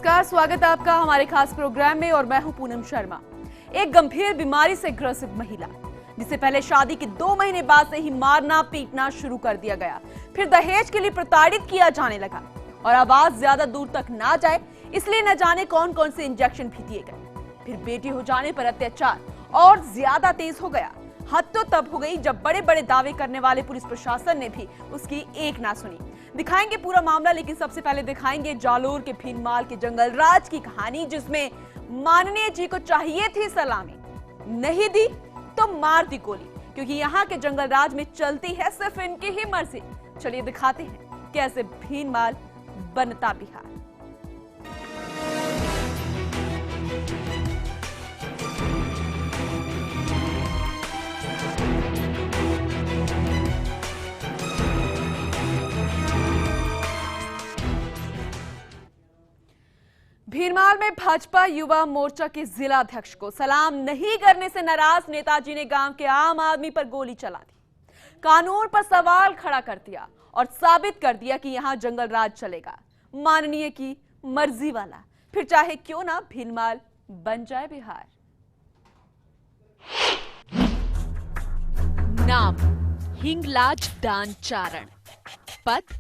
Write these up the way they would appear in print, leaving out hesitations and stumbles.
नमस्कार, स्वागत है आपका हमारे खास प्रोग्राम में और मैं हूं पूनम शर्मा। एक गंभीर बीमारी से ग्रसित महिला जिसे पहले शादी के 2 महीने बाद से ही मारना पीटना शुरू कर दिया गया, फिर दहेज के लिए प्रताड़ित किया जाने लगा और आवाज ज्यादा दूर तक ना जाए इसलिए न जाने कौन कौन से इंजेक्शन भी दिए गए। फिर बेटी हो जाने पर अत्याचार और ज्यादा तेज हो गया। हद तो तब हो गई जब बड़े बड़े दावे करने वाले पुलिस प्रशासन ने भी उसकी एक ना सुनी। दिखाएंगे पूरा मामला, लेकिन सबसे पहले दिखाएंगे जालोर के भीनमाल के जंगल राज की कहानी, जिसमें माननीय जी को चाहिए थी सलामी, नहीं दी तो मार दी गोली, क्योंकि यहाँ के जंगल राज में चलती है सिर्फ इनकी ही मर्जी। चलिए दिखाते हैं कैसे भीनमाल बनता बिहार। भीनमाल में भाजपा युवा मोर्चा के जिला अध्यक्ष को सलाम नहीं करने से नाराज नेताजी ने गांव के आम आदमी पर गोली चला दी, कानून पर सवाल खड़ा कर दिया और साबित कर दिया कि यहां जंगल राज चलेगा, माननीय की मर्जी वाला, फिर चाहे क्यों ना भीनमाल बन जाए बिहार। नाम हिंगलाज दानचारण, पद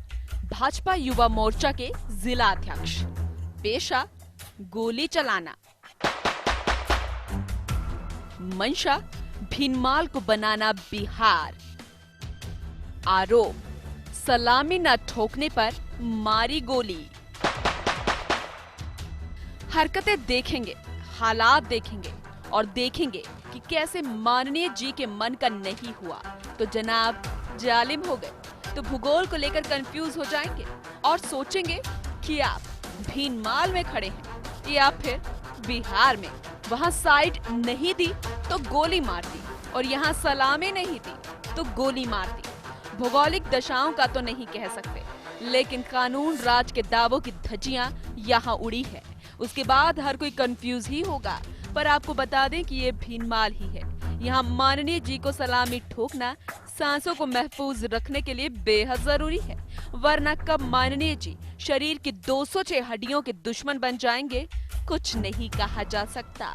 भाजपा युवा मोर्चा के जिला अध्यक्ष, पेशा गोली चलाना, मंशा भीनमाल को बनाना बिहार, आरोप सलामी न ठोकने पर मारी गोली। हरकतें देखेंगे, हालात देखेंगे और देखेंगे कि कैसे माननीय जी के मन का नहीं हुआ तो जनाब जालिम हो गए, तो भूगोल को लेकर कंफ्यूज हो जाएंगे और सोचेंगे कि आप भीनमाल में खड़े हैं या फिर बिहार में। वहां साइड नहीं दी तो गोली मार दी और यहाँ सलामी नहीं दी तो गोली मार दी। भौगोलिक दशाओं का तो नहीं कह सकते, लेकिन कानून राज के दावों की धज्जियां यहाँ उड़ी है। उसके बाद हर कोई कंफ्यूज ही होगा, पर आपको बता दें कि ये भीनमाल ही है। यहाँ माननीय जी को सलामी ठोकना सांसों को महफूज रखने के लिए बेहद जरूरी है, वरना कब माननीय जी शरीर की 206 हड्डियों के दुश्मन बन जाएंगे कुछ नहीं कहा जा सकता।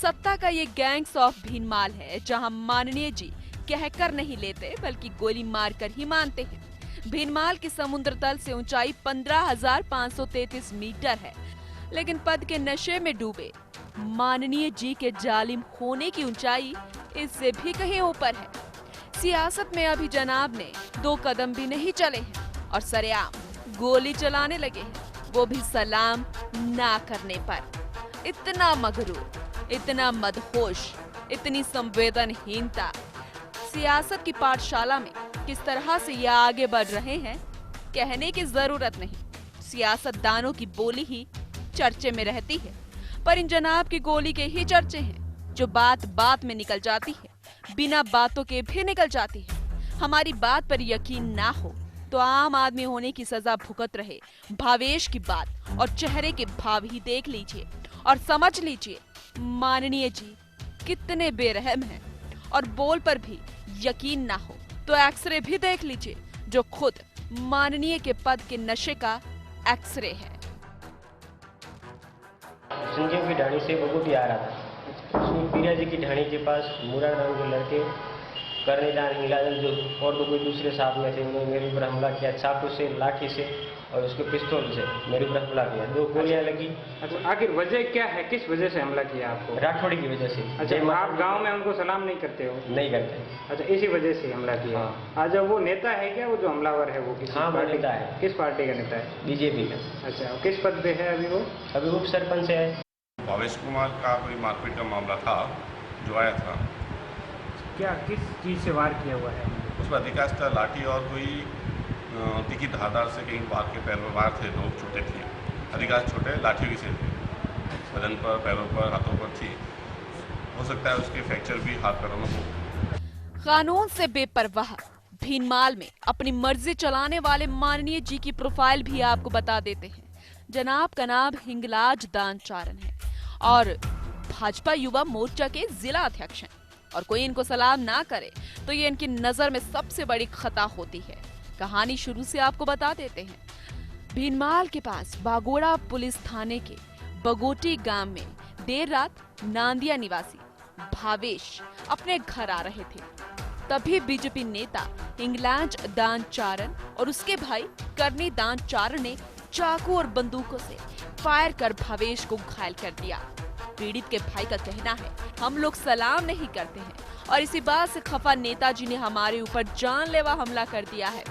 सत्ता का ये गैंग्स ऑफ भीनमाल है, जहां माननीय जी कहकर नहीं लेते बल्कि गोली मारकर ही मानते हैं। भीनमाल की समुद्र तल से ऊंचाई 15,533 मीटर है, लेकिन पद के नशे में डूबे माननीय जी के जालिम होने की ऊंचाई इससे भी कहीं ऊपर है। सियासत में अभी जनाब ने 2 कदम भी नहीं चले हैं और सरेआम गोली चलाने लगे हैं, वो भी सलाम ना करने पर। इतना मगरूर, इतना मदहोश, इतनी संवेदनहीनता। सियासत की पाठशाला में किस तरह से ये आगे बढ़ रहे हैं कहने की जरूरत नहीं। सियासतदानों की बोली ही चर्चे में रहती है, पर इन जनाब की गोली के ही चर्चे हैं, जो बात बात में निकल जाती है, बिना बातों के भी निकल जाती है। हमारी बात पर यकीन ना हो तो आम आदमी होने की सजा भुगत रहे भावेश की बात और चेहरे के भाव ही देख लीजिए और समझ लीजिए माननीय जी कितने बेरहम हैं। और बोल पर भी यकीन ना हो तो एक्सरे भी देख लीजिए, जो खुद माननीय के पद के नशे का एक्सरे है। संजय की ढाणी से बगुटी आ रहा था, उसमें पीरा जी की ढाणी के पास मुरार नाम के लड़के कर्णीलाल हिंगलाजन जो और तो कोई दूसरे साथ में थे, उन्होंने मेरे ऊपर हमला किया, चाकू से, लाठी से और उसके पिस्तौल से मेरे ऊपर हमला किया। 2 गोलियां लगी। अच्छा, आखिर वजह क्या है, किस वजह से हमला किया आपको? राठौड़ी की वजह से। अच्छा, आप गांव में उनको सलाम नहीं करते हो? नहीं करते। अच्छा, इसी वजह से हमला किया। हाँ। अच्छा, वो नेता है क्या, वो जो हमलावर है वो किस पार्टी नेता है? किस पार्टी का नेता है? बीजेपी का। अच्छा, किस पद पे है अभी वो? अभी उप सरपंच है। भावेश कुमार का कोई मारपीट का मामला था जो आया था। क्या किस चीज़ से वार किया हुआ है? उसमें अधिकांश लाठी और कोई तीखी धारदार से कहीं बाहर के पैर में वार थे, 2 छोटे थे, अधिकांश छोटे लाठियों की से थे, बदन पर, पैरों पर, हाथों पर थी। हो सकता है उसके फ्रैक्चर भी हाथ पैरों में हो। कानून से बेपरवाह भीनमाल में अपनी मर्जी चलाने वाले माननीय जी की प्रोफाइल भी आपको बता देते हैं। जनाब का नाम हिंगलाज दानचारण है और भाजपा युवा मोर्चा के जिला अध्यक्ष हैं, और कोई इनको सलाम ना करे तो ये इनकी नजर में सबसे बड़ी खता होती है। कहानी शुरू से आपको बता देते हैं। भीनमाल के पास बागोड़ा पुलिस थाने के बगोटी गांव में देर रात नांदिया निवासी भावेश अपने घर आ रहे थे। तभी बीजेपी नेता हिंगलाज दानचारण और उसके भाई करनी दानचारण ने चाकू और बंदूकों से फायर कर भावेश को घायल कर दिया। पीड़ित के भाई का कहना है, हम लोग सलाम नहीं करते हैं और इसी बात से खफा नेताजी ने हमारे ऊपर जानलेवा हमला कर दिया है।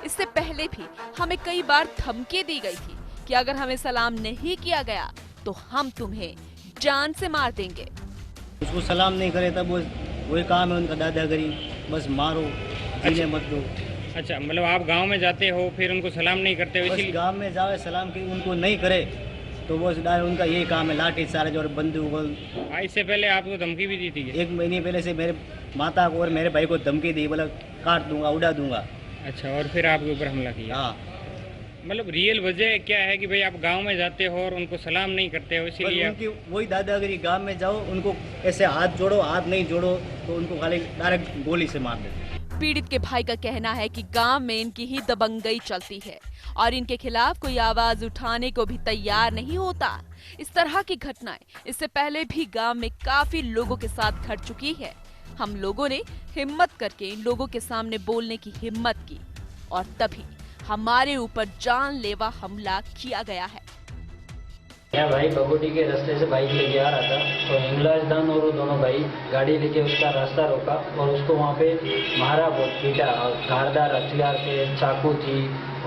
इससे पहले भी हमें कई बार धमकी दी गई थी कि अगर हमें सलाम नहीं किया गया तो हम तुम्हें जान से मार देंगे। उसको सलाम नहीं करे तब वही काम है उनका, दादागिरी, बस मारो, जीने मत दो। अच्छा, मतलब आप गांव में जाते हो फिर उनको सलाम नहीं करते हो? इसीलिए गांव में जावे सलाम की उनको नहीं करे तो वो उनका यही काम है, लाठी चार्ज और बंदूक। इससे पहले आपको धमकी भी दी थी? 1 महीने पहले से मेरे माता को और मेरे भाई को धमकी दी, बोला काट दूंगा, उड़ा दूंगा। अच्छा, और फिर आपके ऊपर हमला किया? हाँ। मतलब रियल वजह क्या है कि भाई आप गांव में जाते हो और उनको सलाम नहीं करते हो, इसीलिए उनकी वही दादागिरी, गांव में जाओ उनको ऐसे हाथ जोड़ो, हाथ नहीं जोड़ो तो उनको खाली डायरेक्ट गोली से मार देते। पीड़ित के भाई का कहना है कि गांव में इनकी ही दबंगई चलती है और इनके खिलाफ कोई आवाज उठाने को भी तैयार नहीं होता। इस तरह की घटनाएं इससे पहले भी गांव में काफी लोगों के साथ घट चुकी है। हम लोगों ने हिम्मत करके इन लोगों के सामने बोलने की हिम्मत की और तभी हमारे ऊपर जानलेवा हमला किया गया है। यहाँ भाई बगोटी के रास्ते से बाइक लेके आ रहा था तो हिंगलाज दान और वो दोनों भाई गाड़ी लेके उसका रास्ता रोका और उसको वहाँ पे मारा, बहुत पीटा और धारदार हथियार थे, चाकू थी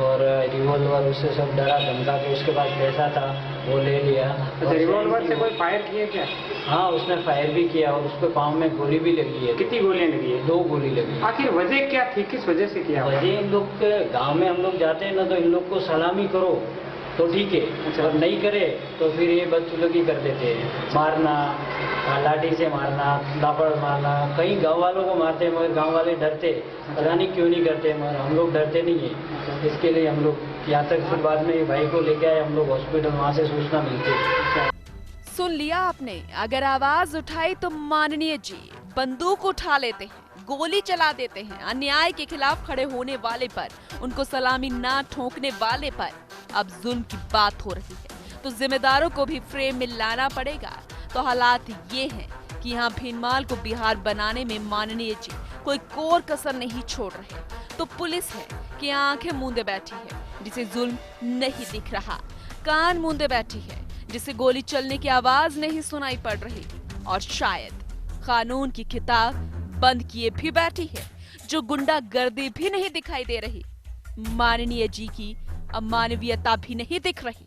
और रिवॉल्वर, उससे सब डरा धमका के उसके पास पैसा था वो ले लिया। अच्छा, रिवॉल्वर से कोई फायर किया क्या? हाँ, उसने फायर भी किया और उसके पाँव में गोली भी लगी है। कितनी गोलियां लगी है? 2 गोली लगी। आखिर वजह क्या थी, किस वजह से किया? वजह इन लोग के गाँव में हम लोग जाते हैं ना तो इन लोग को सलामी करो तो ठीक है, अच्छा। और नहीं करे तो फिर ये बदसलूकी कर देते हैं, मारना, लाठी से मारना, लापड़ मारना। कई गांव वालों को मारते हैं मगर गांव वाले डरते, पता नहीं क्यों नहीं करते, मगर हम लोग डरते नहीं है। इसके लिए हम लोग यहाँ तक फिर बाद में भाई को लेके आए हम लोग हॉस्पिटल, वहाँ से सूचना मिलती। सुन लिया आपने, अगर आवाज उठाई तो माननीय जी बंदूक उठा लेते हैं, गोली चला देते हैं। अन्याय के खिलाफ खड़े होने वाले पर, उनको सलामी ना ठोकने वाले पर अब जुल्म की बात हो रही है तो जिम्मेदारों को भी फ्रेम में लाना पड़ेगा। तो हालात ये हैं कि यहाँ भीनमाल को बिहार बनाने में माननीय जी कोई कोर कसर नहीं छोड़ रहे। तो पुलिस है कि आंखें मूंदे बैठी है जिसे जुल्म नहीं दिख रहा, कान मूंदे बैठी है जिसे गोली चलने की आवाज नहीं सुनाई पड़ रही और शायद कानून की किताब बंद किए भी बैठी है जो गुंडागर्दी भी नहीं दिखाई दे रही, माननीय जी की अमानवीयता भी नहीं दिख रही।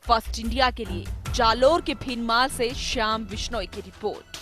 फर्स्ट इंडिया के लिए जालोर के भीनमाल से श्याम विश्नोई की रिपोर्ट।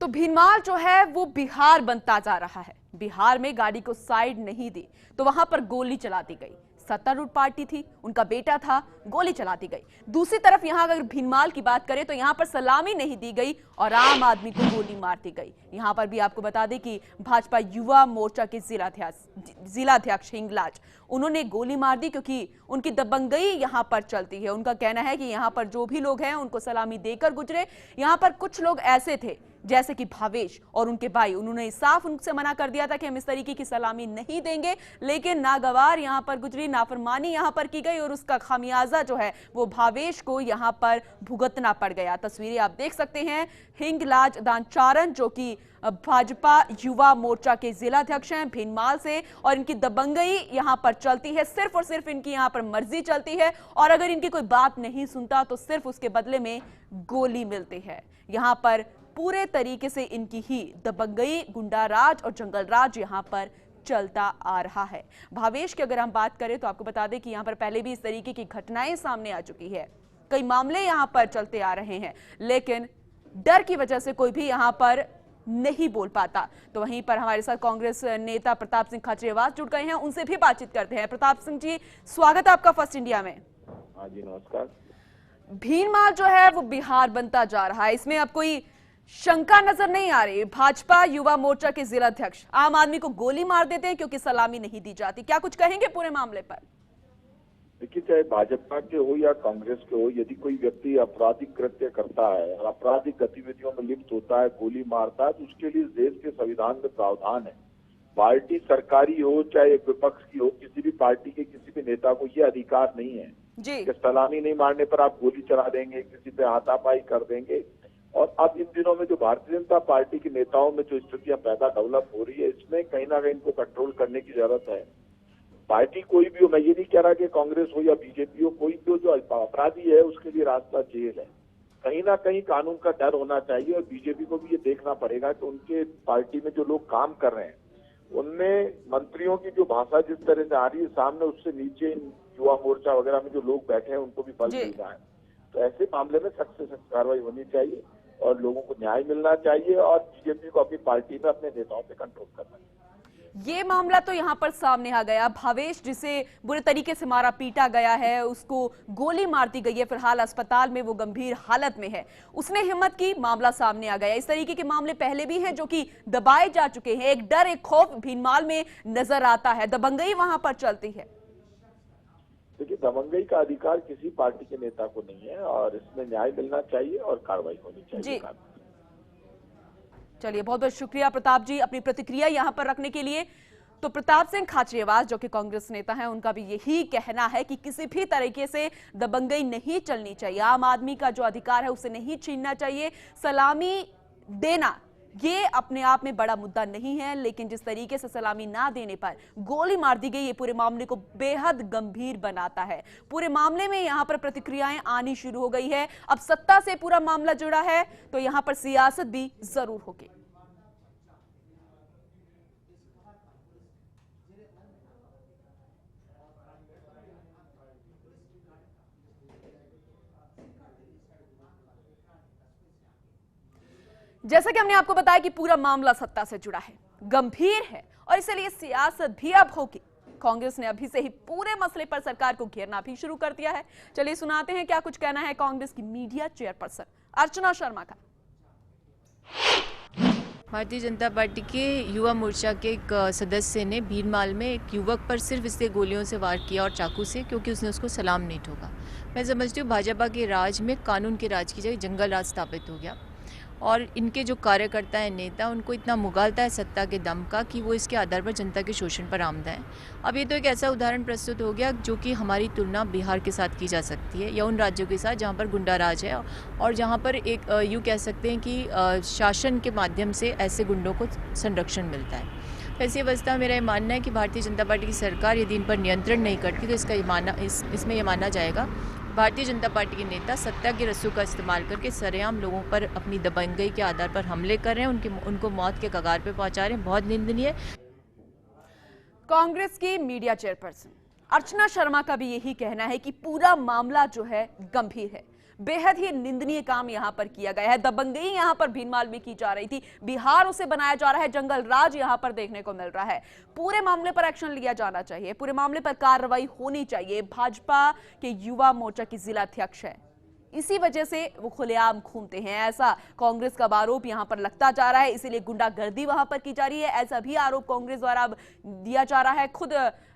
तो भीनमाल जो है वो बिहार बनता जा रहा है। बिहार में गाड़ी को साइड नहीं दी तो वहां पर गोली चला दी गई। सत्तारूढ़ पार्टी थी, उनका बेटा था, गोली चला दी गई। दूसरी तरफ यहां अगर भीनमाल की बात करें तो यहां पर सलामी नहीं दी गई और आम आदमी को गोली मार दी गई। यहां पर भी आपको बता दें कि भाजपा युवा मोर्चा के जिलाध्यक्ष हिंगलाज, उन्होंने गोली मार दी क्योंकि उनकी दबंगई यहां पर चलती है। उनका कहना है कि यहां पर जो भी लोग हैं उनको सलामी देकर गुजरे। यहां पर कुछ लोग ऐसे थे जैसे कि भावेश और उनके भाई, उन्होंने साफ उनसे मना कर दिया था कि हम इस तरीके की सलामी नहीं देंगे, लेकिन नागवार यहां पर गुजरी, नाफरमानी यहां पर की गई और उसका खामियाजा जो है वो भावेश को यहां पर भुगतना पड़ गया। तस्वीरें आप देख सकते हैं, हिंगलाज दानचारण जो कि भाजपा युवा मोर्चा के जिलाध्यक्ष हैं भीनमाल से, और इनकी दबंगई यहां पर चलती है, सिर्फ और सिर्फ इनकी यहां पर मर्जी चलती है और अगर इनकी कोई बात नहीं सुनता तो सिर्फ उसके बदले में गोली मिलती है। यहां पर पूरे तरीके से इनकी ही दबंगई, गुंडाराज और जंगल राज यहां पर चलता आ रहा है। भावेश की अगर हम बात करें तो आपको बता दें कि यहां पर पहले भी इस तरीके की घटनाएं सामने आ चुकी है, कई मामले यहां पर चलते आ रहे हैं, लेकिन डर की वजह से कोई भी यहां पर नहीं बोल पाता। तो वहीं पर हमारे साथ कांग्रेस नेता प्रताप सिंह खाचरियावास जुड़ गए हैं, उनसे भी बातचीत करते हैं। प्रताप सिंह जी, स्वागत है आपका फर्स्ट इंडिया में। हाँ जी, नमस्कार। भीनमाल जो है वो बिहार बनता जा रहा है, इसमें अब कोई शंका नजर नहीं आ रही। भाजपा युवा मोर्चा के जिलाध्यक्ष आम आदमी को गोली मार देते हैं क्योंकि सलामी नहीं दी जाती, क्या कुछ कहेंगे पूरे मामले पर? देखिए, चाहे भाजपा के हो या कांग्रेस के हो, यदि कोई व्यक्ति आपराधिक कृत्य करता है और आपराधिक गतिविधियों में लिप्त होता है, गोली मारता है, तो उसके लिए देश के संविधान में प्रावधान है। पार्टी सरकारी हो चाहे विपक्ष की हो, किसी भी पार्टी के किसी भी नेता को यह अधिकार नहीं है कि सलामी नहीं मारने पर आप गोली चला देंगे, किसी पे हाथापाई कर देंगे। और अब इन दिनों में जो भारतीय जनता पार्टी के नेताओं में जो स्थितियां पैदा डेवलप हो रही है, इसमें कहीं ना कहीं इनको कंट्रोल करने की जरूरत है। पार्टी कोई भी हो, मैं ये नहीं कह रहा कि कांग्रेस हो या बीजेपी हो, कोई भी हो, जो अपराधी है उसके लिए रास्ता जेल है। कहीं ना कहीं कानून का डर होना चाहिए और बीजेपी को भी ये देखना पड़ेगा कि उनके पार्टी में जो लोग काम कर रहे हैं उनमें मंत्रियों की जो भाषा जिस तरह से आ रही है सामने, उससे नीचे युवा मोर्चा वगैरह में जो लोग बैठे हैं उनको भी बल मिल रहा है। तो ऐसे मामले में सख्त से सख्त कार्रवाई होनी चाहिए और लोगों को न्याय मिलना चाहिए और बीजेपी को अपनी पार्टी में अपने नेताओं पे कंट्रोल करना चाहिए। ये मामला तो यहाँ पर सामने आ गया। भावेश, जिसे बुरे तरीके से मारा पीटा गया है, उसको गोली मार दी गई है, फिलहाल अस्पताल में वो गंभीर हालत में है। उसने हिम्मत की, मामला सामने आ गया। इस तरीके के मामले पहले भी हैं जो कि दबाए जा चुके हैं। एक डर, एक खौफ भीनमाल में नजर आता है, दबंगई वहां पर चलती है। देखिए, दबंगई का अधिकार किसी पार्टी के नेता को नहीं है और इसमें न्याय मिलना चाहिए और कार्रवाई होनी चाहिए। चलिए, बहुत बहुत शुक्रिया प्रताप जी अपनी प्रतिक्रिया यहां पर रखने के लिए। तो प्रताप सिंह खाचरियावास जो कि कांग्रेस नेता हैं, उनका भी यही कहना है कि किसी भी तरीके से दबंगई नहीं चलनी चाहिए। आम आदमी का जो अधिकार है उसे नहीं छीनना चाहिए। सलामी देना ये अपने आप में बड़ा मुद्दा नहीं है, लेकिन जिस तरीके से सलामी ना देने पर गोली मार दी गई, ये पूरे मामले को बेहद गंभीर बनाता है। पूरे मामले में यहां पर प्रतिक्रियाएं आनी शुरू हो गई है। अब सत्ता से पूरा मामला जुड़ा है तो यहां पर सियासत भी जरूर होगी। जैसा कि हमने आपको बताया कि पूरा मामला सत्ता से जुड़ा है, गंभीर है और इसलिए सियासत भी अब होगी। कांग्रेस ने अभी से ही पूरे मसले पर सरकार को घेरना भी शुरू कर दिया है। चलिए सुनाते हैं क्या कुछ कहना है कांग्रेस की मीडिया चेयरपर्सन अर्चना शर्मा का। भारतीय जनता पार्टी के युवा मोर्चा के एक सदस्य ने भीनमाल में एक युवक पर सिर्फ इसलिए गोलियों से वार किया और चाकू से क्योंकि उसने उसको सलाम नहीं ठोका। मैं समझती हूँ भाजपा के राज में कानून के राज की जगह जंगल राज स्थापित हो गया और इनके जो कार्यकर्ता हैं, नेता, उनको इतना मुगालता है सत्ता के दम का कि वो इसके आधार पर जनता के शोषण पर आमदा है। अब ये तो एक ऐसा उदाहरण प्रस्तुत हो गया जो कि हमारी तुलना बिहार के साथ की जा सकती है या उन राज्यों के साथ जहाँ पर गुंडा राज है और जहाँ पर एक यूँ कह सकते हैं कि शासन के माध्यम से ऐसे गुंडों को संरक्षण मिलता है। तो ऐसी अवस्था में मेरा ये मानना है कि भारतीय जनता पार्टी की सरकार यदि इन पर नियंत्रण नहीं करती तो इसमें ये माना जाएगा भारतीय जनता पार्टी के नेता सत्ता के रस्सों का इस्तेमाल करके सरेआम लोगों पर अपनी दबंगई के आधार पर हमले कर रहे हैं, उनको मौत के कगार पे पहुंचा रहे हैं। बहुत निंदनीय। कांग्रेस की मीडिया चेयरपर्सन अर्चना शर्मा का भी यही कहना है कि पूरा मामला जो है गंभीर है, बेहद ही निंदनीय काम यहां पर किया गया है। दबंगई यहां पर भीनमाल में की जा रही थी, बिहार उसे बनाया जा रहा है, जंगल राज यहां पर देखने को मिल रहा है। पूरे मामले पर एक्शन लिया जाना चाहिए, पूरे मामले पर कार्रवाई होनी चाहिए। भाजपा के युवा मोर्चा की जिला अध्यक्ष है, इसी वजह से वो खुलेआम घूमते हैं, ऐसा कांग्रेस का आरोप यहां पर लगता जा रहा है। इसीलिए गुंडागर्दी वहां पर की जा रही है, ऐसा भी आरोप कांग्रेस द्वारा अब दिया जा रहा है। खुद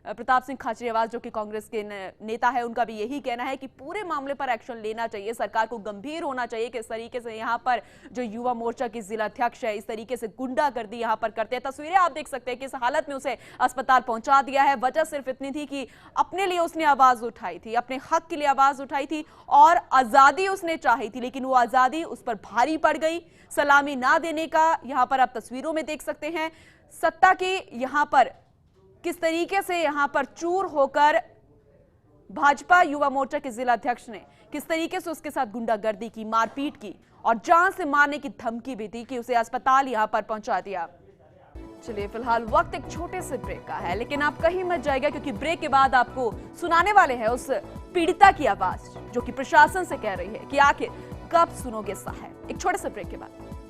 प्रताप सिंह खाचरियावास जो कि कांग्रेस के नेता है, उनका भी यही कहना है कि पूरे मामले पर एक्शन लेना चाहिए, सरकार को गंभीर होना चाहिए कि इस तरीके से यहाँ पर जो युवा मोर्चा की जिला अध्यक्ष है इस तरीके से गुंडागर्दी यहाँ पर करते हैं। तस्वीरें आप देख सकते हैं कि इस हालत में उसे अस्पताल पहुंचा दिया है। वजह सिर्फ इतनी थी कि अपने लिए उसने आवाज उठाई थी, अपने हक के लिए आवाज उठाई थी और आजादी उसने चाही थी, लेकिन वो आजादी उस पर भारी पड़ गई। सलामी ना देने का यहाँ पर आप तस्वीरों में देख सकते हैं। सत्ता की यहाँ पर किस तरीके से यहां पर चूर होकर भाजपा युवा मोर्चा के जिला अध्यक्ष ने किस तरीके से उसके साथ गुंडागर्दी की, मारपीट की और जान से मारने की धमकी भी दी कि उसे अस्पताल यहां पर पहुंचा दिया। चलिए फिलहाल वक्त एक छोटे से ब्रेक का है, लेकिन आप कहीं मत जाइएगा क्योंकि ब्रेक के बाद आपको सुनाने वाले हैं उस पीड़िता की आवाज जो कि प्रशासन से कह रही है कि आखिर कब सुनोगे सहाय। एक छोटे से ब्रेक के बाद।